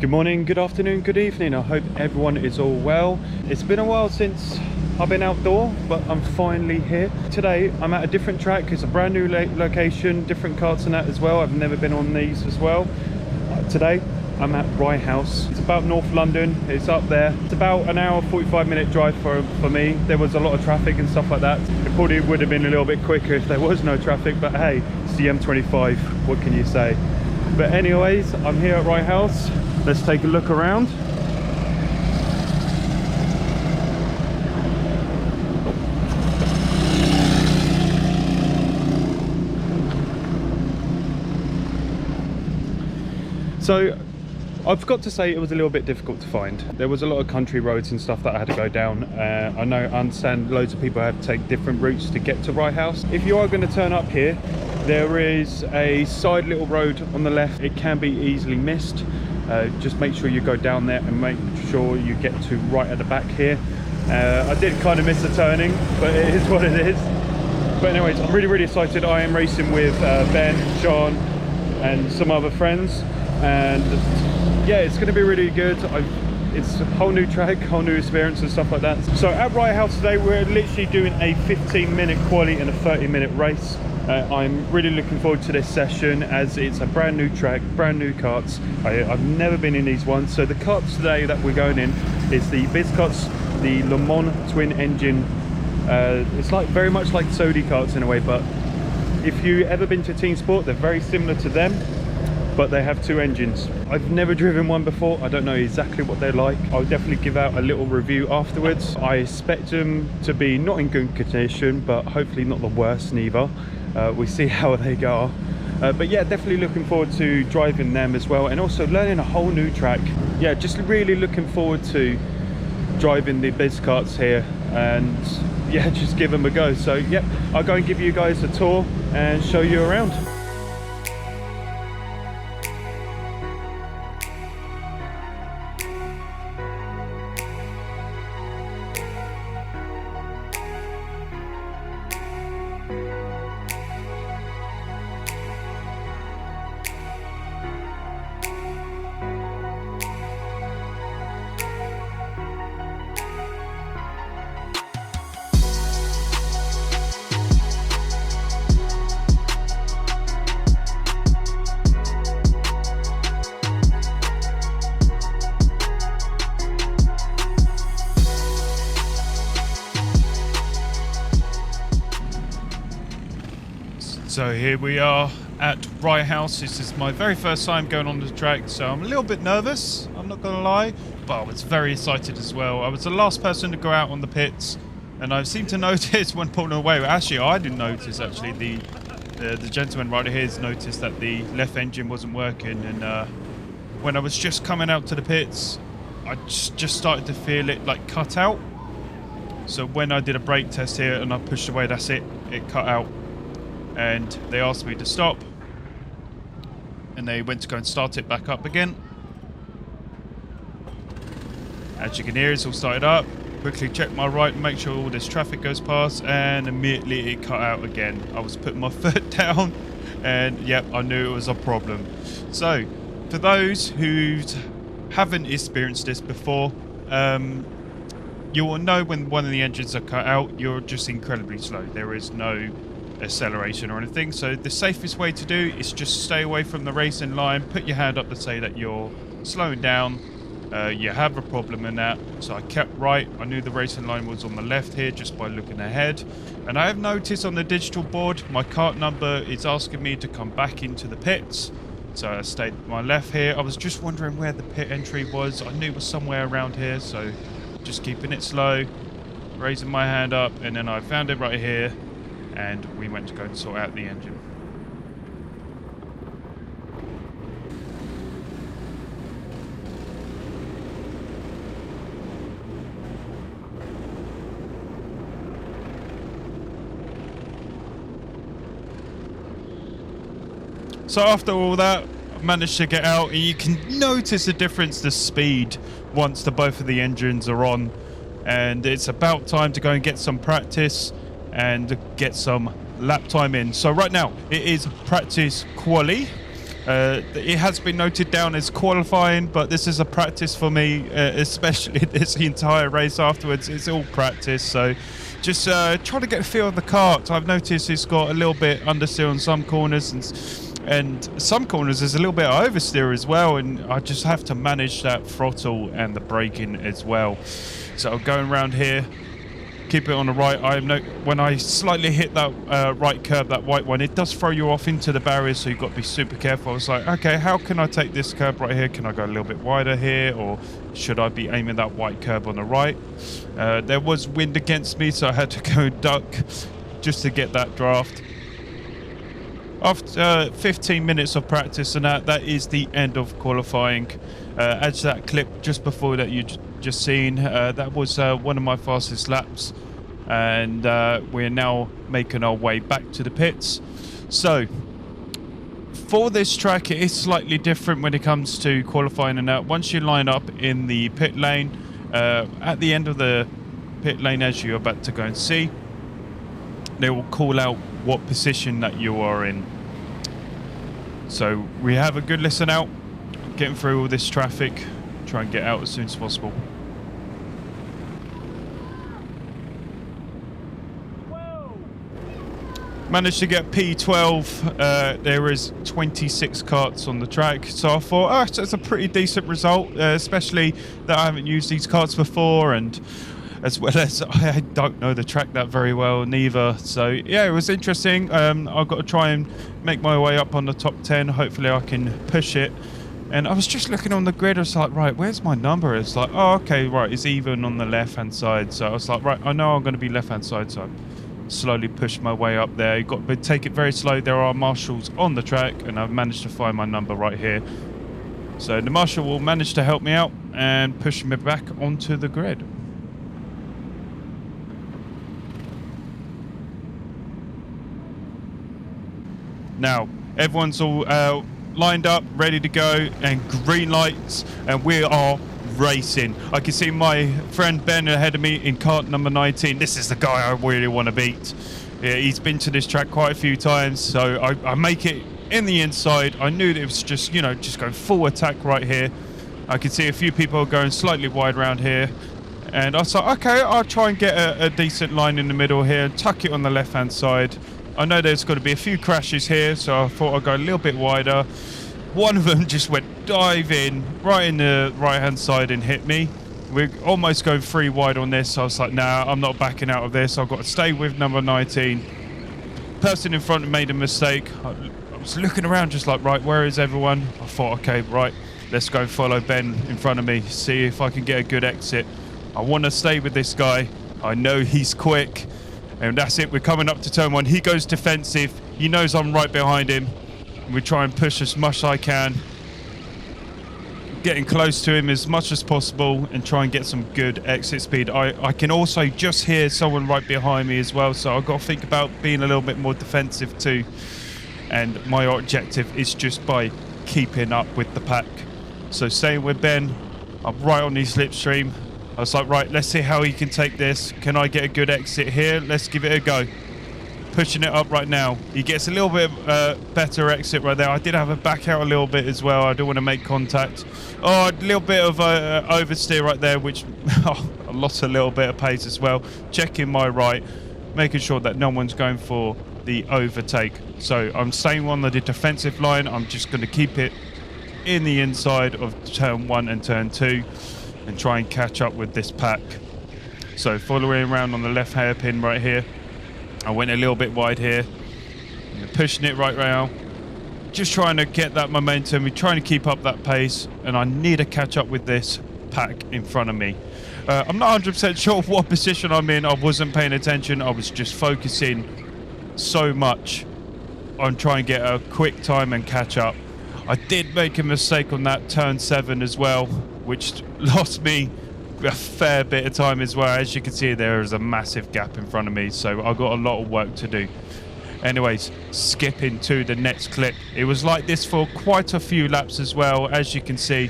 Good morning, good afternoon, good evening. I hope everyone is all well. It's been a while since I've been outdoor, but I'm finally here. Today I'm at a different track. It's a brand new location, different karts and that as well. I've never been on these as well. Today I'm at Rye House. It's about North London. It's up there. It's about an hour 45-minute drive for me. There was a lot of traffic and stuff like that. It probably would have been a little bit quicker if there was no traffic, but hey, it's the M25. What can you say? But anyways, I'm here at Rye House. Let's take a look around. So I've got to say it was a little bit difficult to find. There was a lot of country roads and stuff that I had to go down. I understand loads of people have to take different routes to get to Rye House. If you are going to turn up here, there is a side little road on the left. It can be easily missed. Just make sure you go down there and make sure you get to right at the back here. I did kind of miss the turning, but it is what it is. But anyways, I'm really excited. I am racing with Ben, Sean and some other friends, and yeah, it's going to be really good. It's a whole new track, whole new experience and stuff like that. So at Rye House today, we're literally doing a 15-minute quali and a 30-minute race. I'm really looking forward to this session as it's a brand new track, brand new karts. I've never been in these ones. So the karts today that we're going in is the Karts, the Le Mans twin engine. It's like very much like Sodi karts in a way, but if you've ever been to Team Sport, they're very similar to them, but they have two engines. I've never driven one before. I don't know exactly what they're like. I'll definitely give out a little review afterwards. I expect them to be not in good condition, but hopefully not the worst neither. We see how they go. But yeah, definitely looking forward to driving them as well, and also learning a whole new track. Yeah, just really looking forward to driving the karts here, and yeah, just give them a go. So yeah, I'll go and give you guys a tour and show you around. So here we are at Rye House. This is my very first time going on the track, so I'm a little bit nervous, I'm not gonna lie, but I was very excited as well. I was the last person to go out on the pits, and I seemed to notice when pulling away, actually I didn't notice, actually the gentleman right here has noticed that the left engine wasn't working, and when I was just coming out to the pits, I just started to feel it like cut out. So when I did a brake test here and I pushed away, that's it cut out. And they asked me to stop, and they went to go and start it back up again. As you can hear, it's all started up. Quickly check my right and make sure all this traffic goes past, and immediately it cut out again. I was putting my foot down, and yep, I knew it was a problem. So for those who haven't experienced this before, you will know when one of the engines are cut out, you're just incredibly slow. There is no acceleration or anything, so the safest way to do is just stay away from the racing line, put your hand up to say that you're slowing down, you have a problem in that. So I kept right. I knew the racing line was on the left here just by looking ahead, and I have noticed on the digital board my kart number is asking me to come back into the pits, so I stayed to my left here. I was just wondering where the pit entry was. I knew it was somewhere around here, so just keeping it slow, raising my hand up, and then I found it right here, and we went to go and sort out the engine. So after all that, I managed to get out, and you can notice the difference, the speed, once both of the engines are on. And it's about time to go and get some practice and get some lap time in. So right now it is practice quali, It has been noted down as qualifying, but this is a practice for me, especially this entire race afterwards. It's all practice, so just trying to get a feel of the kart. I've noticed it's got a little bit understeer on some corners, and some corners there's a little bit of oversteer as well, and I just have to manage that throttle and the braking as well. So I'm going around here, keep it on the right. When I slightly hit that right curb, that white one, it does throw you off into the barriers, so you've got to be super careful. I was like, okay, how can I take this curb right here? Can I go a little bit wider here, or should I be aiming that white curb on the right? There was wind against me, so I had to go duck just to get that draft. After 15 minutes of practice and that is the end of qualifying. As that clip just before that you just seen, that was one of my fastest laps, and we're now making our way back to the pits. So for this track, it is slightly different when it comes to qualifying and that. Once you line up in the pit lane, at the end of the pit lane, as you're about to go and see, they will call out what position that you are in. So we have a good listen out, getting through all this traffic, try and get out as soon as possible. Managed to get P12. There is 26 karts on the track, so I thought, oh, that's a pretty decent result, especially that I haven't used these karts before, and as well as I don't know the track that very well neither. So yeah, it was interesting. I've got to try and make my way up on the top 10. Hopefully I can push it. And I was just looking on the grid. I was like, right, where's my number? It's like, oh, okay, right, it's even on the left hand side. So I was like, right, I know I'm going to be left hand side, so I slowly push my way up there. You've got to take it very slow. There are marshals on the track, and I've managed to find my number right here. So the marshal will manage to help me out and push me back onto the grid. Now, everyone's all lined up, ready to go, and green lights, and we are racing. I can see my friend Ben ahead of me in kart number 19. This is the guy I really want to beat. Yeah, he's been to this track quite a few times, so I make it in the inside. I knew that it was just, you know, just going full attack right here. I could see a few people going slightly wide around here, and I was like, okay, I'll try and get a decent line in the middle here, tuck it on the left-hand side. I know there's got to be a few crashes here, so I thought I'd go a little bit wider. One of them just went diving right in the right-hand side and hit me. We're almost going 3 wide on this, so I was like, nah, I'm not backing out of this. I've got to stay with number 19. Person in front made a mistake. I was looking around just like, right, where is everyone? I thought, okay, right, let's go follow Ben in front of me, see if I can get a good exit. I want to stay with this guy. I know he's quick. And that's it, we're coming up to turn 1. He goes defensive. He knows I'm right behind him. We try and push as much as I can. Getting close to him as much as possible and try and get some good exit speed. I can also just hear someone right behind me as well, so I've got to think about being a little bit more defensive too. And my objective is just by keeping up with the pack. So staying with Ben, I'm right on his slipstream. I was like, right, let's see how he can take this. Can I get a good exit here? Let's give it a go. Pushing it up right now. He gets a little bit better exit right there. I did have a back out a little bit as well. I don't want to make contact. Oh, a little bit of oversteer right there, which I lost a little bit of pace as well. Checking my right, making sure that no one's going for the overtake. So I'm staying on the defensive line. I'm just going to keep it in the inside of turn 1 and turn 2. And try and catch up with this pack. So following around on the left hairpin right here. I went a little bit wide here. Pushing it right now. Just trying to get that momentum. We're trying to keep up that pace. And I need to catch up with this pack in front of me. I'm not 100% sure what position I'm in. I wasn't paying attention. I was just focusing so much on trying to get a quick time and catch up. I did make a mistake on that turn 7 as well, which lost me a fair bit of time as well. As you can see, there is a massive gap in front of me, so I've got a lot of work to do. Anyways, skipping to the next clip. It was like this for quite a few laps as well. As you can see,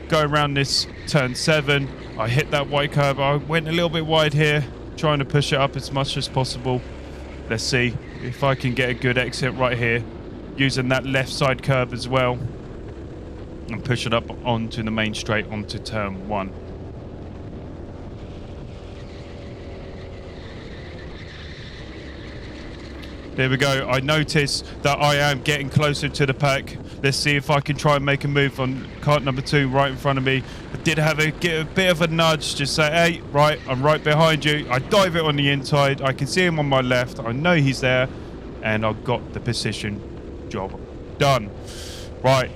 going around this turn 7, I hit that white curb. I went a little bit wide here, trying to push it up as much as possible. Let's see if I can get a good exit right here. using that left side curve as well, and push it up onto the main straight onto turn 1. There we go. I notice that I am getting closer to the pack. Let's see if I can try and make a move on kart number 2 right in front of me. I did have get a bit of a nudge, just say, hey, right, I'm right behind you. I dive it on the inside. I can see him on my left. I know he's there, and I've got the position. Job done. Right,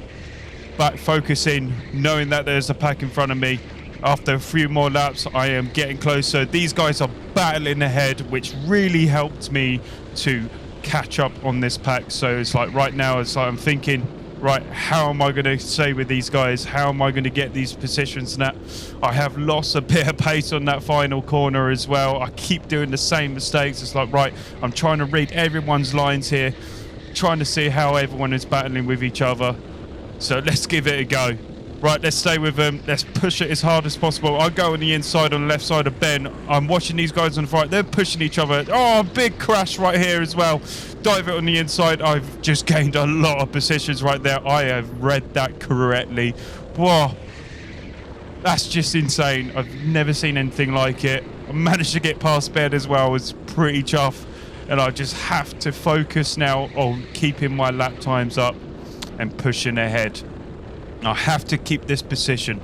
back focusing, knowing that there's a pack in front of me. After a few more laps, I am getting closer. These guys are battling ahead, which really helped me to catch up on this pack. So it's like right now, it's like I'm thinking, right, how am I going to stay with these guys? How am I going to get these positions? And that I have lost a bit of pace on that final corner as well. I keep doing the same mistakes. It's like, right, I'm trying to read everyone's lines here, trying to see how everyone is battling with each other. So let's give it a go. Right, let's stay with them. Let's push it as hard as possible. I go on the inside, on the left side of Ben. I'm watching these guys on the right. They're pushing each other. Oh, big crash right here as well. Dive it on the inside. I've just gained a lot of positions right there. I have read that correctly. Whoa. That's just insane. I've never seen anything like it. I managed to get past Ben as well. I was pretty chuffed. And I just have to focus now on keeping my lap times up and pushing ahead. I have to keep this position.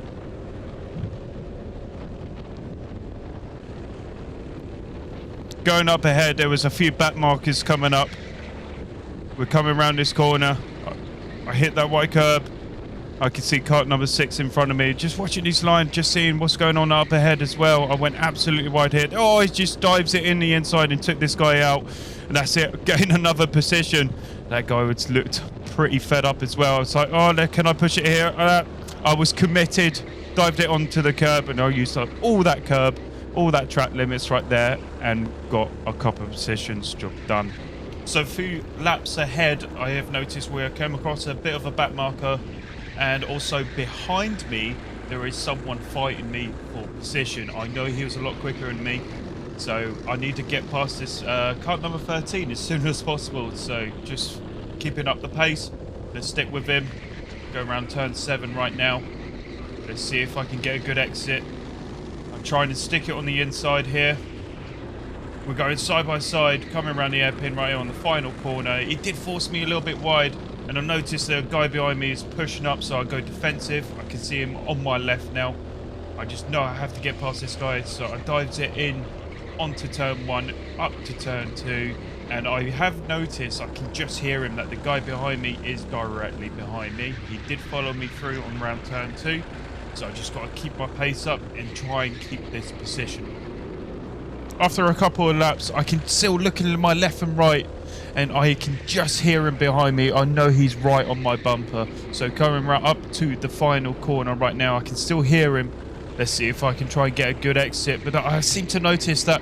Going up ahead, there was a few back markers coming up. We're coming around this corner. I hit that white curb. I can see kart number 6 in front of me. Just watching this line, just seeing what's going on up ahead as well. I went absolutely wide here. Oh, he just dives it in the inside and took this guy out. And that's it. Gain another position. That guy looked pretty fed up as well. It's like, oh, can I push it here? I was committed. Dived it onto the curb, and I used up all that curb, all that track limits right there, and got a couple of positions. Job done. So a few laps ahead, I have noticed we came across a bit of a back marker. And also behind me, there is someone fighting me for position. I know he was a lot quicker than me, so I need to get past this kart number 13 as soon as possible. So just keeping up the pace. Let's stick with him. Go around turn 7 right now. Let's see if I can get a good exit. I'm trying to stick it on the inside here. We're going side by side, coming around the hairpin right here on the final corner. It did force me a little bit wide. And I noticed the guy behind me is pushing up, so I go defensive. I can see him on my left now. I just know I have to get past this guy, so I dived it in onto turn 1, up to turn 2. And I have noticed, I can just hear him, that the guy behind me is directly behind me. He did follow me through on around turn 2. So I just got to keep my pace up and try and keep this position. After a couple of laps, I can still look at my left and right, and I can just hear him behind me. I know he's right on my bumper. So coming right up to the final corner right now, I can still hear him. Let's see if I can try and get a good exit. But I seem to notice that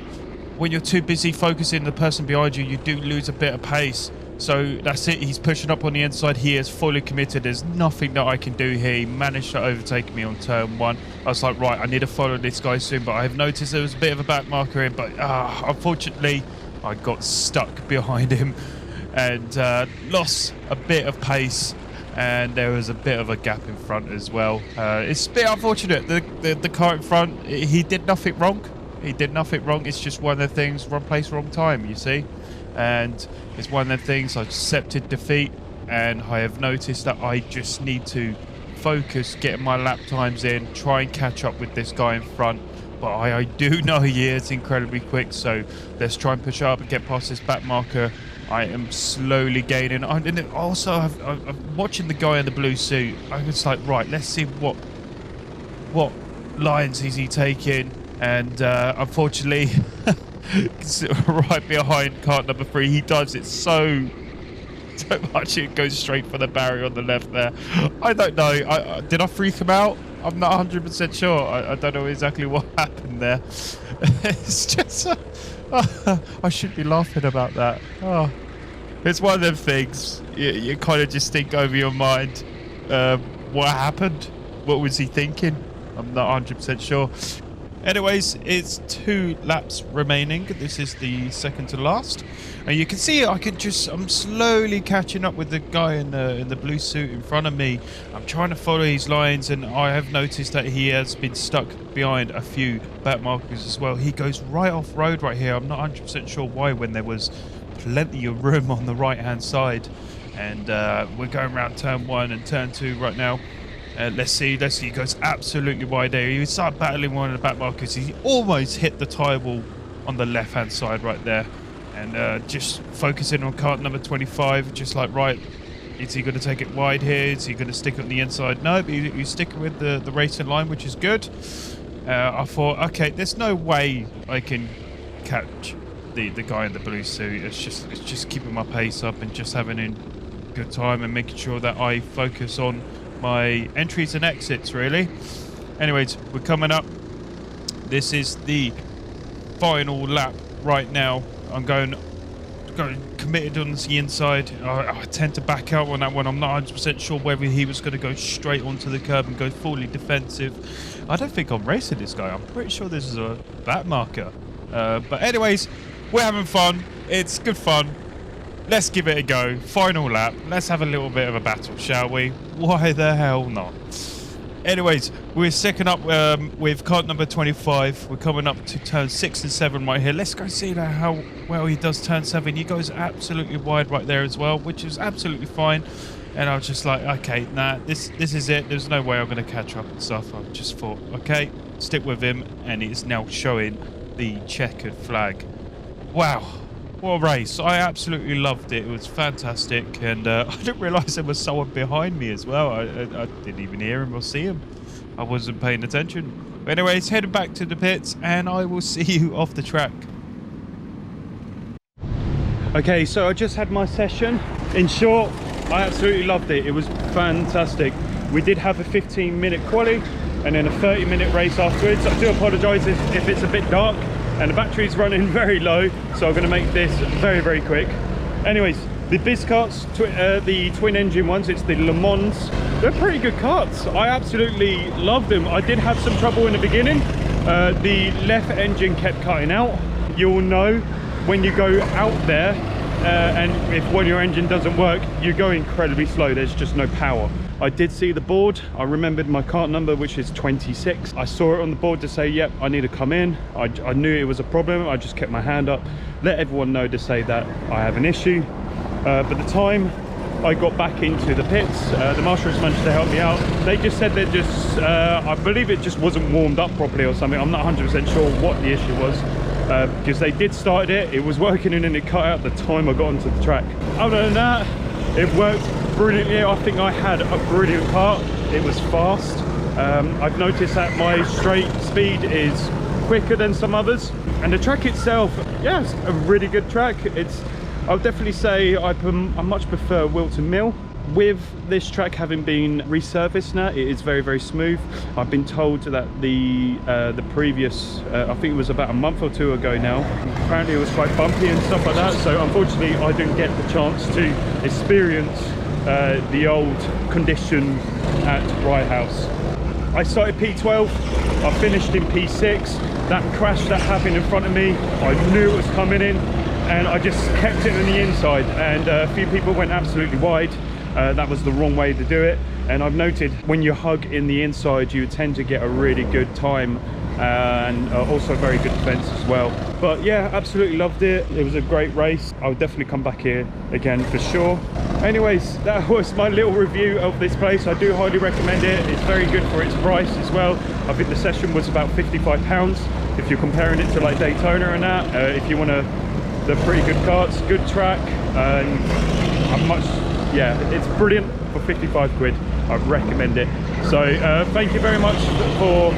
when you're too busy focusing on the person behind you, you do lose a bit of pace. So that's it. He's pushing up on the inside. He is fully committed. There's nothing that I can do here. He managed to overtake me on turn 1. I was like, right, I need to follow this guy soon. But I have noticed there was a bit of a back marker in. But unfortunately, I got stuck behind him and lost a bit of pace. And there was a bit of a gap in front as well. It's a bit unfortunate. The car in front, he did nothing wrong. He did nothing wrong. It's just one of the things, wrong place, wrong time, you see. And it's one of the things, I accepted defeat. And I have noticed that I just need to focus, getting my lap times in, try and catch up with this guy in front. But I do know he is incredibly quick. So let's try and push up and get past this back marker. I am slowly gaining. And also, I'm watching the guy in the blue suit. I was like, right, let's see what lines is he taking. And unfortunately, right behind kart number 3, he dives it so much it goes straight for the barrier on the left there. I don't know. Did I freak him out? I'm not 100% sure. I don't know exactly what happened there. It's just... I should be laughing about that. Oh, it's one of them things. You kind of just think over your mind, what happened? What was he thinking? I'm not 100% sure. Anyways, it's 2 laps remaining. This is the second to last. And you can see I'm slowly catching up with the guy in the blue suit in front of me. I'm trying to follow his lines, and I have noticed that he has been stuck behind a few back markers as well. He goes right off road right here. I'm not 100% sure why, when there was plenty of room on the right hand side. And we're going around turn 1 and turn 2 right now. Let's see, he goes absolutely wide there. He started battling one of the back markers. He almost hit the tyre wall on the left hand side right there. And just focusing on kart number 25, just like, right, is he going to take it wide here? Is he going to stick on the inside? No, he's sticking with the racing line, which is good. I thought, okay, there's no way I can catch the guy in the blue suit. It's just keeping my pace up and just having a good time and making sure that I focus on my entries and exits, really. Anyways, we're coming up. This is the final lap right now. I'm going committed on the inside. I tend to back out on that one. I'm not 100% sure whether he was going to go straight onto the curb and go fully defensive. I don't think I'm racing this guy. I'm pretty sure this is a back marker. But anyways, we're having fun. It's good fun. Let's give it a go. Final lap. Let's have a little bit of a battle, shall we? Why the hell not? Anyways, we're second up with kart number 25. We're coming up to turn 6 and 7 right here. Let's go see how well he does turn 7. He goes absolutely wide right there as well, which is absolutely fine. And I was just like, okay, nah, this is it. There's no way I'm going to catch up and stuff. I just thought, okay, stick with him. And it's now showing the checkered flag. Wow. What a race. I absolutely loved it. It was fantastic. And I didn't realise there was someone behind me as well. I didn't even hear him or see him. I wasn't paying attention. But anyways, heading back to the pits, and I will see you off the track. Okay, so I just had my session. In short, I absolutely loved it. It was fantastic. We did have a 15-minute quali and then a 30-minute race afterwards. I do apologise if it's a bit dark. And the battery's running very low, so I'm going to make this very, very quick. Anyways, the Biz Karts, the twin engine ones, it's the Le Mans. They're pretty good karts. I absolutely love them. I did have some trouble in the beginning. The left engine kept cutting out. You'll know when you go out there and if one of your engine doesn't work, you go incredibly slow. There's just no power. I did see the board. I remembered my kart number, which is 26. I saw it on the board to say, yep, I need to come in. I knew it was a problem. I just kept my hand up, let everyone know to say that I have an issue. But the time I got back into the pits, the marshals managed to help me out. They just said they're just, I believe it just wasn't warmed up properly or something. I'm not 100% sure what the issue was. Because they did start it, it was working, and then it cut out the time I got onto the track. Other than that, it worked brilliantly. I think I had a brilliant kart. It was fast. I've noticed that my straight speed is quicker than some others, and the track itself, yeah, it's a really good track. I'll definitely say I much prefer Wilton Mill. With this track having been resurfaced now, it is very, very smooth. I've been told that the previous, I think it was about a month or two ago now, apparently it was quite bumpy and stuff like that. So unfortunately, I didn't get the chance to experience the old condition at Rye House. I started P12, I finished in P6. That crash that happened in front of me, I knew it was coming in, and I just kept it on the inside, and a few people went absolutely wide. That was the wrong way to do it, and I've noted when you hug in the inside you tend to get a really good time and also very good defense as well. But yeah, absolutely loved it. It was a great race. I'll definitely come back here again for sure. Anyways, that was my little review of this place. I do highly recommend it. It's very good for its price as well. I think the session was about £55 if you're comparing it to like Daytona and that. If you want they're pretty good karts, good track, and yeah, it's brilliant for 55 quid. I recommend it. So thank you very much for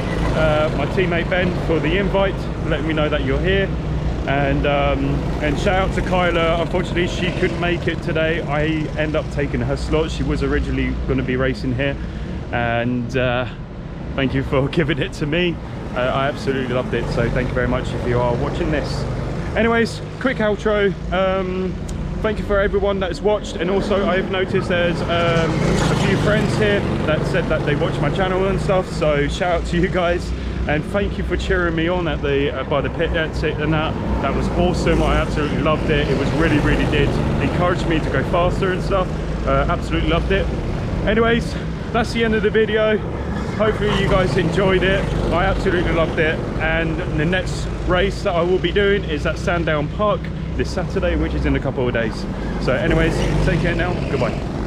my teammate Ben for the invite, letting me know that you're here, and shout out to Kyla. Unfortunately she couldn't make it today. I end up taking her slot. She was originally going to be racing here, and thank you for giving it to me. I absolutely loved it, so thank you very much if you are watching this. Anyways, quick outro. Thank you for everyone that has watched, and also I've noticed there's a few friends here that said that they watch my channel and stuff, so shout out to you guys. And thank you for cheering me on at the by the pit exit and that was awesome. I absolutely loved it. It was really did encourage me to go faster and stuff. Absolutely loved it. Anyways, that's the end of the video. Hopefully you guys enjoyed it. I absolutely loved it. And the next race that I will be doing is at Sandown Park this Saturday, which is in a couple of days. So anyways, take care now. Goodbye.